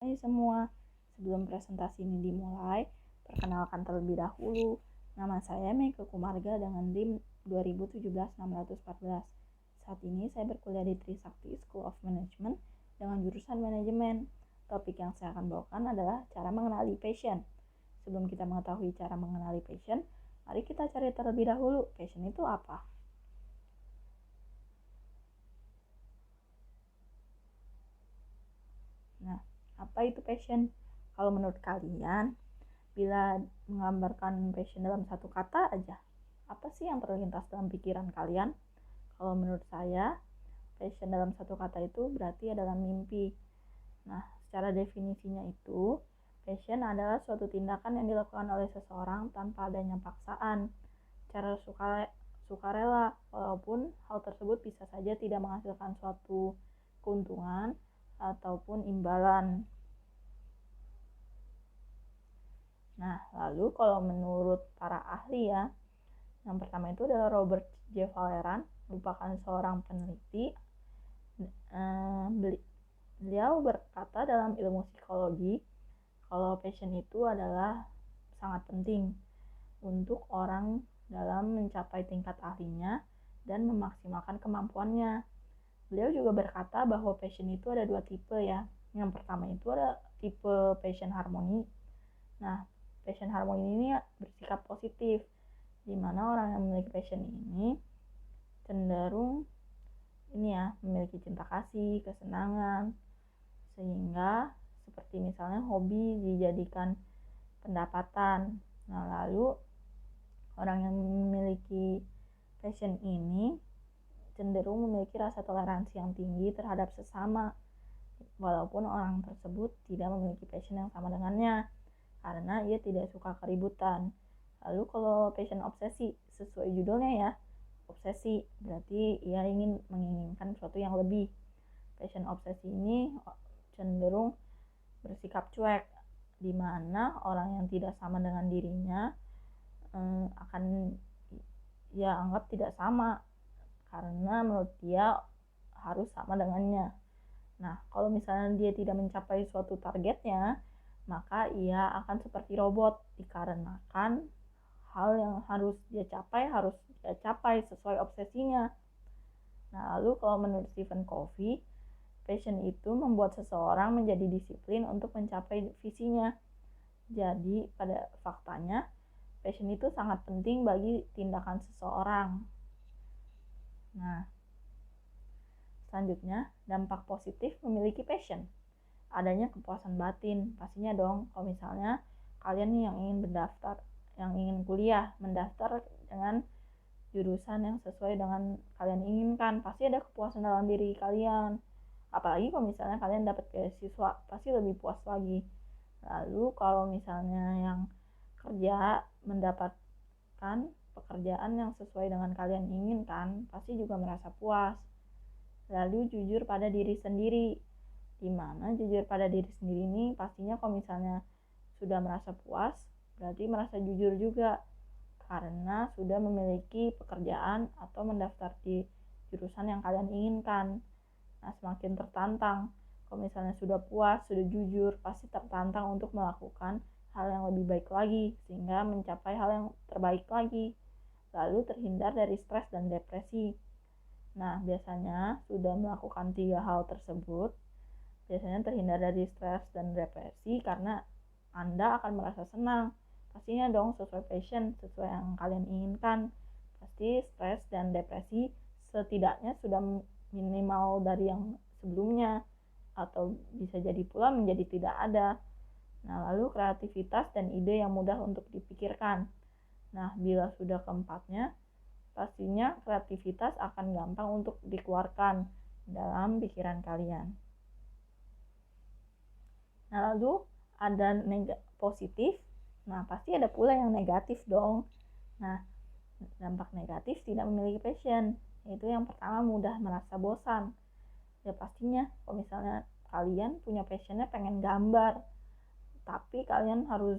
Hai semua, sebelum presentasi ini dimulai, perkenalkan terlebih dahulu. Nama saya Meike Kumarga dengan NIM 2017-614. Saat ini saya berkuliah di Trisakti School of Management dengan jurusan manajemen. Topik yang saya akan bawakan adalah cara mengenali passion. Sebelum kita mengetahui cara mengenali passion, mari kita cari terlebih dahulu passion itu apa. Nah, apa itu passion? Kalau menurut kalian, bila menggambarkan passion dalam satu kata aja, apa sih yang terlintas dalam pikiran kalian? Kalau menurut saya, passion dalam satu kata itu berarti adalah mimpi. Nah, secara definisinya itu, passion adalah suatu tindakan yang dilakukan oleh seseorang tanpa adanya paksaan, cara sukarela, walaupun hal tersebut bisa saja tidak menghasilkan suatu keuntungan ataupun imbalan. Nah, lalu kalau menurut para ahli ya, yang pertama itu adalah Robert J. Valeran, merupakan seorang peneliti. Beliau berkata dalam ilmu psikologi, kalau passion itu adalah sangat penting untuk orang dalam mencapai tingkat ahlinya dan memaksimalkan kemampuannya. Beliau juga berkata bahwa passion itu ada dua tipe ya. Yang pertama itu ada tipe passion harmoni. Nah, passion harmoni ini bersikap positif, di mana orang yang memiliki passion ini cenderung memiliki cinta kasih, kesenangan, sehingga seperti misalnya hobi dijadikan pendapatan. Nah, lalu orang yang memiliki passion ini cenderung memiliki rasa toleransi yang tinggi terhadap sesama, walaupun orang tersebut tidak memiliki passion yang sama dengannya, karena ia tidak suka keributan. Lalu kalau passion obsesi, sesuai judulnya ya, obsesi berarti ia menginginkan sesuatu yang lebih. Passion obsesi ini cenderung bersikap cuek, di mana orang yang tidak sama dengan dirinya akan ia anggap tidak sama, karena menurut dia harus sama dengannya. Nah, kalau misalnya dia tidak mencapai suatu targetnya, maka ia akan seperti robot, dikarenakan hal yang harus dia capai sesuai obsesinya. Nah, lalu kalau menurut Stephen Covey, passion itu membuat seseorang menjadi disiplin untuk mencapai visinya. Jadi, pada faktanya, passion itu sangat penting bagi tindakan seseorang. Nah, selanjutnya, dampak positif memiliki passion. Adanya kepuasan batin, pastinya dong. Kalau misalnya kalian yang ingin kuliah, mendaftar dengan jurusan yang sesuai dengan kalian inginkan, pasti ada kepuasan dalam diri kalian. Apalagi kalau misalnya kalian dapat beasiswa, pasti lebih puas lagi. Lalu kalau misalnya yang kerja mendapatkan pekerjaan yang sesuai dengan kalian inginkan, pasti juga merasa puas. Lalu jujur pada diri sendiri, dimana jujur pada diri sendiri ini pastinya kalau misalnya sudah merasa puas, berarti merasa jujur juga, karena sudah memiliki pekerjaan atau mendaftar di jurusan yang kalian inginkan. Nah, semakin tertantang. Kalau misalnya sudah puas, sudah jujur, pasti tertantang untuk melakukan hal yang lebih baik lagi, sehingga mencapai hal yang terbaik lagi. Lalu terhindar dari stres dan depresi. Nah, biasanya sudah melakukan 3 hal tersebut, biasanya terhindar dari stres dan depresi karena Anda akan merasa senang. Pastinya dong sesuai passion, sesuai yang kalian inginkan. Pasti stres dan depresi setidaknya sudah minimal dari yang sebelumnya, atau bisa jadi pula menjadi tidak ada. Nah, lalu kreativitas dan ide yang mudah untuk dipikirkan. Nah, bila sudah keempatnya, pastinya kreativitas akan gampang untuk dikeluarkan dalam pikiran kalian. Nah, lalu ada positif, nah pasti ada pula yang negatif dong. Nah, dampak negatif tidak memiliki passion, yaitu yang pertama mudah merasa bosan. Ya pastinya kalau misalnya kalian punya passionnya pengen gambar, tapi kalian harus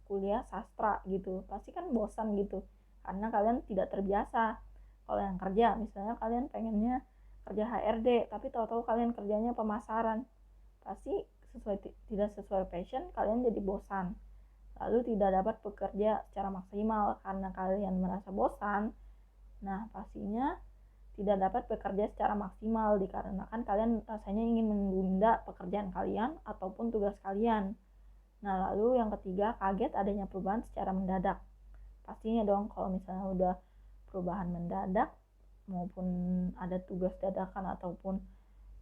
kuliah sastra gitu, pasti kan bosan gitu, karena kalian tidak terbiasa. Kalau yang kerja, misalnya kalian pengennya kerja HRD, tapi tahu-tahu kalian kerjanya pemasaran, pasti tidak sesuai passion, kalian jadi bosan. Lalu tidak dapat bekerja secara maksimal karena kalian merasa bosan. Nah, pastinya tidak dapat bekerja secara maksimal dikarenakan kalian rasanya ingin menunda pekerjaan kalian ataupun tugas kalian. Nah, lalu yang ketiga, kaget adanya perubahan secara mendadak. Pastinya dong kalau misalnya udah perubahan mendadak maupun ada tugas dadakan ataupun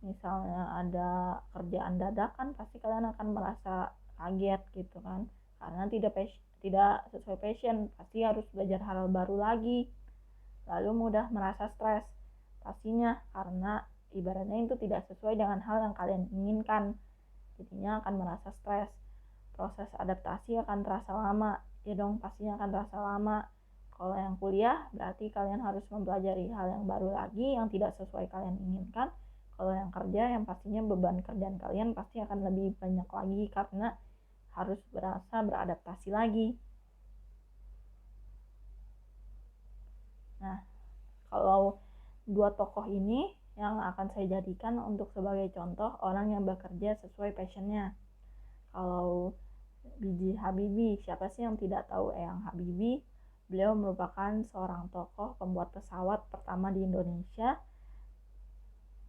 misalnya ada kerjaan dadakan, pasti kalian akan merasa kaget gitu kan, karena tidak sesuai passion, pasti harus belajar hal baru lagi. Lalu mudah merasa stres, pastinya karena ibaratnya itu tidak sesuai dengan hal yang kalian inginkan, jadinya akan merasa stres. Proses adaptasi akan terasa lama, ya dong pastinya akan terasa lama. Kalau yang kuliah berarti kalian harus mempelajari hal yang baru lagi yang tidak sesuai kalian inginkan. Kalau yang kerja, yang pastinya beban kerjaan kalian pasti akan lebih banyak lagi karena harus beradaptasi lagi. Nah, kalau dua tokoh ini yang akan saya jadikan untuk sebagai contoh orang yang bekerja sesuai passionnya. Kalau B.J. Habibie, siapa sih yang tidak tahu Eyang Habibie? Beliau merupakan seorang tokoh pembuat pesawat pertama di Indonesia,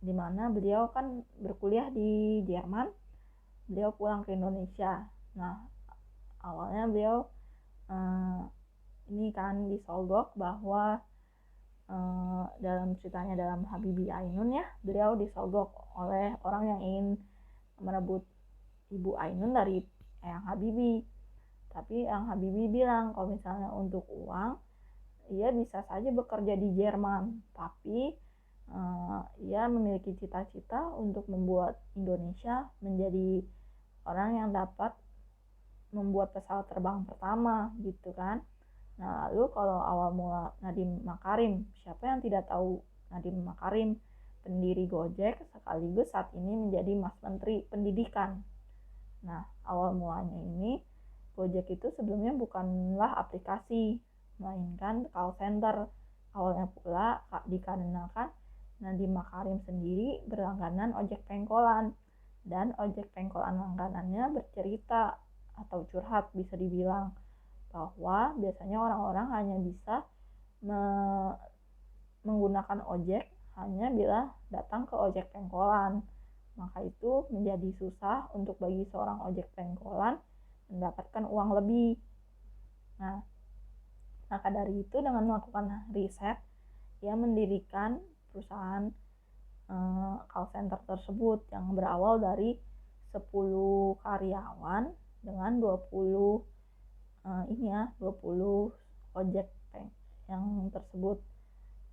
di mana beliau kan berkuliah di Jerman, beliau pulang ke Indonesia. Nah, awalnya beliau ini kan disogok bahwa dalam ceritanya dalam Habibie Ainun ya, beliau disogok oleh orang yang ingin merebut Ibu Ainun dari Eyang Habibie. Tapi Eyang Habibie bilang kalau misalnya untuk uang, ia bisa saja bekerja di Jerman, tapi ia memiliki cita-cita untuk membuat Indonesia menjadi orang yang dapat membuat pesawat terbang pertama gitu kan. Nah, lalu kalau awal mula Nadiem Makarim, siapa yang tidak tahu Nadiem Makarim, pendiri Gojek sekaligus saat ini menjadi Mas Menteri Pendidikan. Nah, awal mulanya ini Gojek itu sebelumnya bukanlah aplikasi, melainkan call center. Awalnya pula dikarenakan Nadiem Makarim sendiri berlangganan ojek pengkolan, dan ojek pengkolan langganannya bercerita atau curhat bisa dibilang bahwa biasanya orang-orang hanya bisa menggunakan ojek hanya bila datang ke ojek pengkolan. Maka itu menjadi susah untuk bagi seorang ojek pengkolan mendapatkan uang lebih. Nah, maka dari itu dengan melakukan riset, ia mendirikan perusahaan call center tersebut yang berawal dari 10 karyawan dengan 20 ojek peng yang tersebut.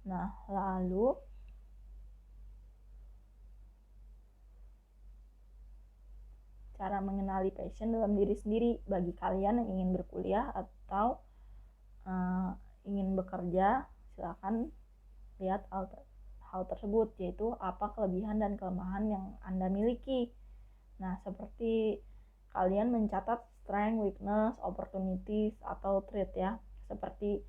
Nah, lalu cara mengenali passion dalam diri sendiri bagi kalian yang ingin berkuliah atau ingin bekerja, silakan lihat hal tersebut, yaitu apa kelebihan dan kelemahan yang Anda miliki. Nah, seperti kalian mencatat strength, weakness, opportunities, atau trait ya, seperti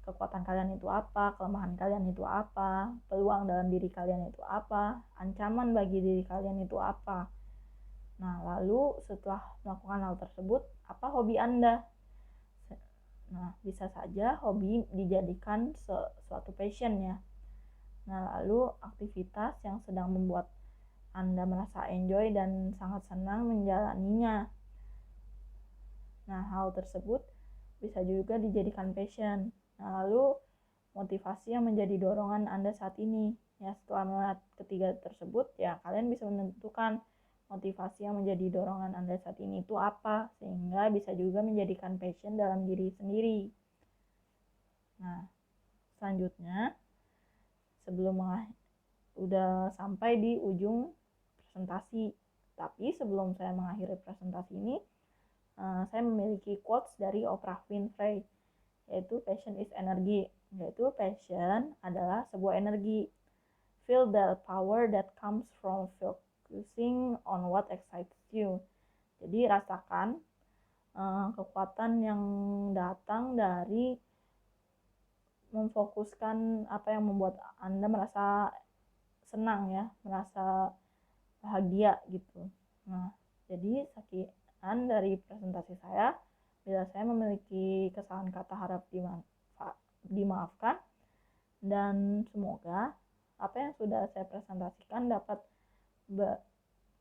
kekuatan kalian itu apa, kelemahan kalian itu apa, peluang dalam diri kalian itu apa, ancaman bagi diri kalian itu apa. Nah, lalu setelah melakukan hal tersebut, apa hobi Anda? Nah, bisa saja hobi dijadikan suatu passion ya. Nah, lalu aktivitas yang sedang membuat Anda merasa enjoy dan sangat senang menjalaninya. Nah, hal tersebut bisa juga dijadikan passion. Nah, lalu motivasi yang menjadi dorongan Anda saat ini. Ya, setelah melihat ketiga tersebut, ya kalian bisa menentukan motivasi yang menjadi dorongan Anda saat ini itu apa, sehingga bisa juga menjadikan passion dalam diri sendiri. Nah, selanjutnya, sebelum udah sampai di ujung presentasi, tapi sebelum saya mengakhiri presentasi ini, saya memiliki quotes dari Oprah Winfrey, yaitu passion is energy, yaitu passion adalah sebuah energi. Feel the power that comes from focusing on what excites you. Jadi rasakan kekuatan yang datang dari memfokuskan apa yang membuat Anda merasa senang ya, merasa bahagia gitu. Nah, jadi sekian dari presentasi saya. Bila saya memiliki kesalahan kata harap dimaafkan, dan semoga apa yang sudah saya presentasikan dapat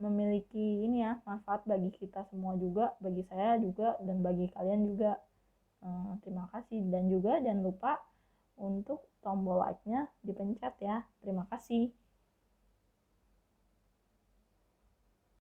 memiliki manfaat bagi kita semua juga, bagi saya juga, dan bagi kalian juga. Terima kasih, dan juga jangan lupa untuk tombol like-nya dipencet ya. Terima kasih.